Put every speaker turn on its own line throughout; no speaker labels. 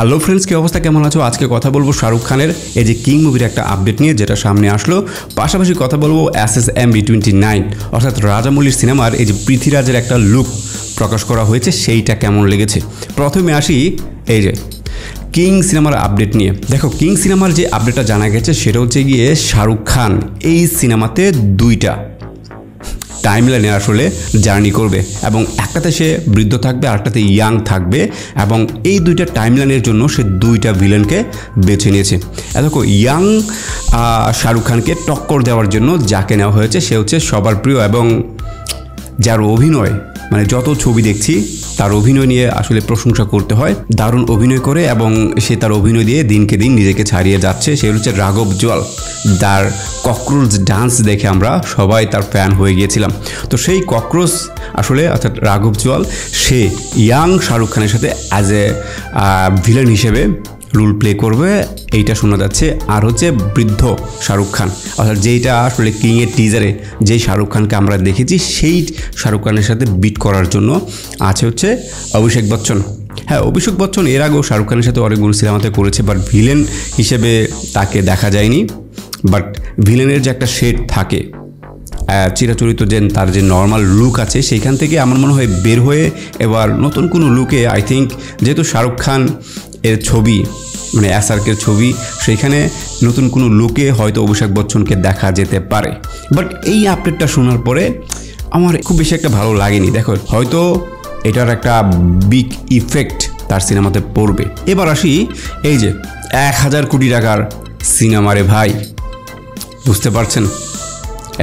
Hello friends, কি অবস্থা, কেমন আছো? আজকে কথা বলবো শাহরুখ খানের এই যে কিং মুভির একটা আপডেট নিয়ে, যেটা সামনে আসলো। পাশাপাশি কথা বলবো SSMB29 অর্থাৎ রাজামৌলির সিনেমার এই যে পৃথ্বীরাজের একটা লুক প্রকাশ করা হয়েছে, সেইটা কেমন লেগেছে। প্রথমে আসি এই যে কিং সিনেমার আপডেট নিয়ে। দেখো, কিং সিনেমার যে আপডেটটা জানা গেছে সেটা হচ্ছে গিয়ে শাহরুখ খান এই সিনেমাতে দুইটা টাইমলাইনে আসলে জার্নি করবে, এবং একটাতে সে বৃদ্ধ থাকবে, আরেকটাতে ইয়াং থাকবে, এবং এই দুইটা টাইমলাইনের জন্য সে দুইটা ভিলেনকে বেছে নিয়েছে। দেখো, ইয়াং শাহরুখ খানকে টক্কর দেওয়ার জন্য যাকে নেওয়া হয়েছে সে হচ্ছে সবার প্রিয়, এবং যার অভিনয় মানে যত ছবি দেখছি তার অভিনয় নিয়ে আসলে প্রশংসা করতে হয়। দারুণ অভিনয় করে এবং সে তার অভিনয় দিয়ে দিনকে দিন নিজেকে ছাড়িয়ে যাচ্ছে। সে হচ্ছে রাঘব জুয়াল। তার ককরোচ ডান্স দেখে আমরা সবাই তার ফ্যান হয়ে গিয়েছিলাম। তো সেই ককরোচ আসলে অর্থাৎ রাঘব জুয়াল, সে ইয়াং শাহরুখ খানের সাথে অ্যাজ এ ভিলেন হিসেবে রোল প্লে করবে, এইটা শোনা যাচ্ছে। আর হচ্ছে বৃদ্ধ শাহরুখ খান, অর্থাৎ যেইটা আসলে কিংয়ের টিজারে যেই শাহরুখ খানকে আমরা দেখেছি, সেই শাহরুখ খানের সাথে বিট করার জন্য আছে হচ্ছে অভিষেক বচ্চন। হ্যাঁ, অভিষেক বচ্চন এর আগেও শাহরুখ খানের সাথে অনেকগুলো সিনেমাতে করেছে, বাট ভিলেন হিসেবে তাকে দেখা যায়নি। বাট ভিলেনের যে একটা শেড থাকে, চিরাচরিত যে তার যে নর্মাল লুক আছে, সেইখান থেকে আমার মনে হয় বের হয়ে এবার নতুন কোনো লুকে, আই থিঙ্ক যেহেতু শাহরুখ খান এর ছবি মানে SRK'র ছবি, সেইখানে নতুন কোনো লুকে হয়তো অভিষেক বচ্চনকে দেখা যেতে পারে। বাট এই আপডেটটা শোনার পরে আমার খুব বেশি একটা ভালো লাগেনি। দেখো, হয়তো এটার একটা বিগ ইফেক্ট তার সিনেমাতে পড়বে। এবার আসি এই যে 1000 কোটি টাকার সিনেমারে ভাই, বুঝতে পারছেন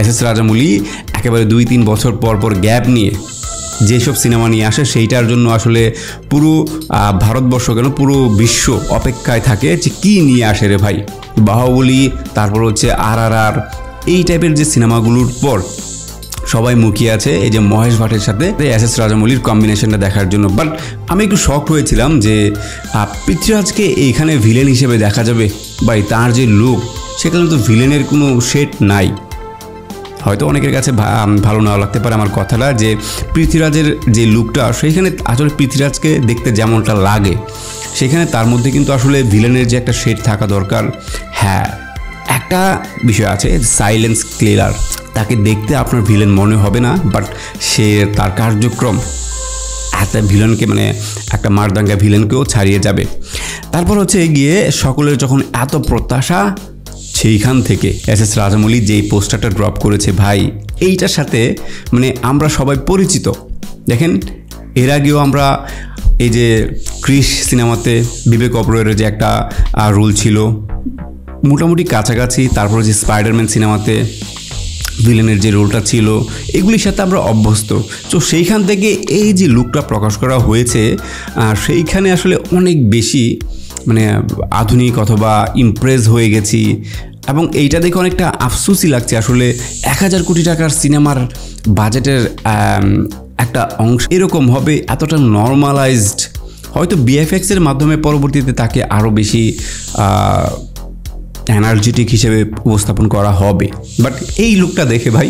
SS রাজামৌলি একেবারে 2-3 বছর পর পর গ্যাপ নিয়ে যেসব সিনেমা নিয়ে আসে, সেইটার জন্য আসলে পুরো ভারতবর্ষ কেন পুরো বিশ্ব অপেক্ষায় থাকে যে কী নিয়ে আসে রে ভাই। বাহুবলী, তারপর হচ্ছে RRR, এই টাইপের যে সিনেমাগুলোর পর সবাই মুখিয়ে আছে এই যে মহেশ ভাটের সাথে SS রাজামৌলির কম্বিনেশনটা দেখার জন্য। বাট আমি একটু শকড হয়েছিলাম যে পৃথ্বীরাজকে এইখানে ভিলেন হিসেবে দেখা যাবে। ভাই, তার যে লুক, সেখানে তো ভিলেনের কোনো শেড নাই। হয়তো অনেকের কাছে ভালো নাও লাগতে পারে আমার কথাটা, যে পৃথ্বীরাজের যে লুকটা, সেইখানে আসলে পৃথ্বীরাজকে দেখতে যেমনটা লাগে, সেখানে তার মধ্যে কিন্তু আসলে ভিলেনের যে একটা শেড থাকা দরকার। হ্যাঁ, একটা বিষয় আছে, সাইলেন্স কিলার, তাকে দেখতে আপনার ভিলেন মনে হবে না, বাট সে তার কার্যক্রম একটা ভিলেনকে মানে একটা মারদাঙ্গা ভিলেনকেও ছাড়িয়ে যাবে। তারপর হচ্ছে গিয়ে সকলের যখন এত প্রত্যাশা, সেইখান থেকে SS রাজামৌলি যেই পোস্টারটা ড্রপ করেছে ভাই, এইটার সাথে মানে আমরা সবাই পরিচিত। দেখেন, এর আগেও আমরা এই যে ক্রিশ সিনেমাতে বিবেক ওবরয়ের যে একটা রোল ছিল মোটামুটি কাছাকাছি, তারপর যে স্পাইডারম্যান সিনেমাতে ভিলেনের যে রোলটা ছিল, এগুলির সাথে আমরা অভ্যস্ত। তো সেইখান থেকে এই যে লুকটা প্রকাশ করা হয়েছে, সেইখানে আসলে অনেক বেশি মানে আধুনিক অথবা ইমপ্রেস হয়ে গেছি, এবং এইটা দেখে অনেকটা আফসোসই লাগছে। আসলে 1000 কোটি টাকার সিনেমার বাজেটের একটা অংশ এরকম হবে, এতটা নর্মালাইজড। হয়তো VFX-এর মাধ্যমে পরবর্তীতে তাকে আরও বেশি এনার্জেটিক হিসেবে উপস্থাপন করা হবে। বাট এই লুকটা দেখে ভাই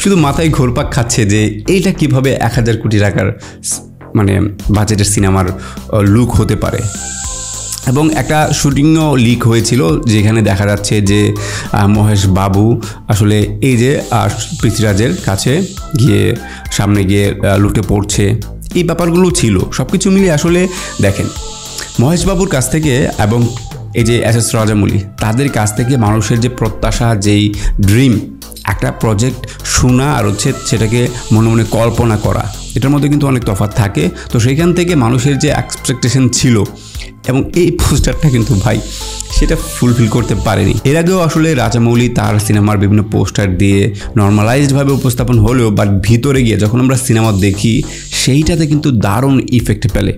শুধু মাথায় ঘোরপাক খাচ্ছে যে এইটা কিভাবে 1000 কোটি টাকার মানে বাজেটের সিনেমার লুক হতে পারে। এবং একটা শুটিংও লিক হয়েছিল, যেখানে দেখা যাচ্ছে যে মহেশ বাবু আসলে এই যে পৃথ্বীরাজের কাছে গিয়ে সামনে গিয়ে লুটে পড়ছে, এই ব্যাপারগুলো ছিল। সব কিছু মিলিয়ে আসলে দেখেন, মহেশ বাবুর কাছ থেকে এবং এই যে SS রাজামৌলি, তাদের কাছ থেকে মানুষের যে প্রত্যাশা, যেই ড্রিম, একটা প্রজেক্ট শোনা আর হচ্ছে সেটাকে মনে মনে কল্পনা করা, এটার মধ্যে কিন্তু অনেক তফাৎ থাকে। তো সেইখান থেকে মানুষের যে এক্সপেকটেশন ছিল, এবং এই পোস্টারটা কিন্তু ভাই সেটা ফুলফিল করতে পারেনি। এর আগেও আসলে রাজামৌলি তার সিনেমার বিভিন্ন পোস্টার দিয়ে নর্মালাইজডভাবে উপস্থাপন হলেও, বাট ভিতরে গিয়ে যখন আমরা সিনেমা দেখি, সেইটাতে কিন্তু দারুণ ইফেক্ট ফেলে,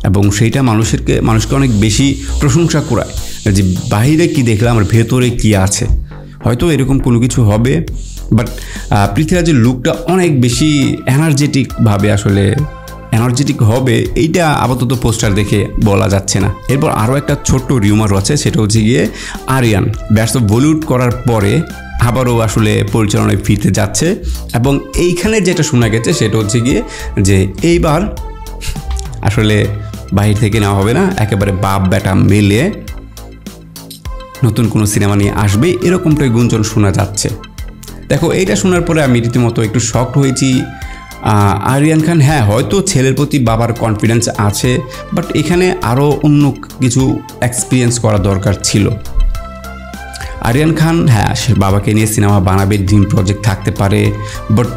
এবং সেইটা মানুষকে অনেক বেশি প্রশংসা করায় যে বাইরে কি দেখলাম আর ভেতরে কি আছে। হয়তো এরকম কোনো কিছু হবে, বাট পৃথ্বীরাজের লুকটা অনেক বেশি এনার্জেটিকভাবে আসলে এনার্জেটিক হবে, এইটা আপাতত পোস্টার দেখে বলা যাচ্ছে না। এরপর আরও একটা ছোট্ট রিউমার আছে, সেটা হচ্ছে গিয়ে আরিয়ান ব্যাটস অফ বলিউড করার পরে আবারও আসলে পরিচালনায় ফিরতে যাচ্ছে, এবং এইখানে যেটা শোনা গেছে সেটা হচ্ছে গিয়ে যে এইবার আসলে বাহির থেকে নেওয়া হবে না, একেবারে বাপ বেটা মিলে নতুন কোনো সিনেমা নিয়ে আসবে এরকমটাই গুঞ্জন শোনা যাচ্ছে। দেখো এইটা শোনার পরে আমি রীতিমতো একটু শকড হয়েছি। আরিয়ান খান হ্যাঁ হয়তো ছেলের প্রতি বাবার কনফিডেন্স আছে, বাট এখানে আরও অন্য কিছু এক্সপিরিয়েন্স করা দরকার ছিল। আরিয়ান খান হ্যাঁ সে বাবাকে নিয়ে সিনেমা বানাবে, ড্রিম প্রজেক্ট থাকতে পারে, বাট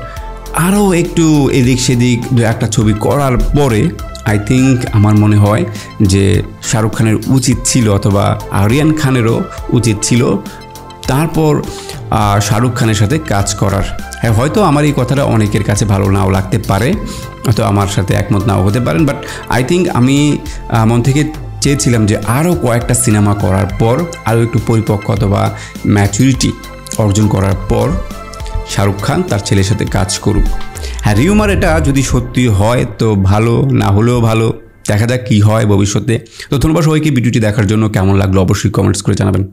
আরও একটু এদিক সেদিক একটা ছবি করার পরে আই থিঙ্ক আমার মনে হয় যে শাহরুখ খানের উচিত ছিল, অথবা আরিয়ান খানেরও উচিত ছিল তারপর শাহরুখ খানের সাথে কাজ করার। হ্যাঁ হয়তো আমার এই কথাটা অনেকের কাছে ভালো নাও লাগতে পারে, হয়তো আমার সাথে একমত নাও হতে পারেন, বাট আই থিঙ্ক আমি মন থেকে চেয়েছিলাম যে আরও কয়েকটা সিনেমা করার পর, আরও একটু পরিপক্ক অথবা ম্যাচুরিটি অর্জন করার পর শাহরুখ খান তার ছেলের সাথে কাজ করুক। হ্যাঁ রিউমার এটা যদি সত্যি হয় তো ভালো, না হলেও ভালো, দেখা যাক কী হয় ভবিষ্যতে। তো ধন্যবাদ সবাইকে ভিডিওটি দেখার জন্য। কেমন লাগলো অবশ্যই কমেন্টস করে জানাবেন।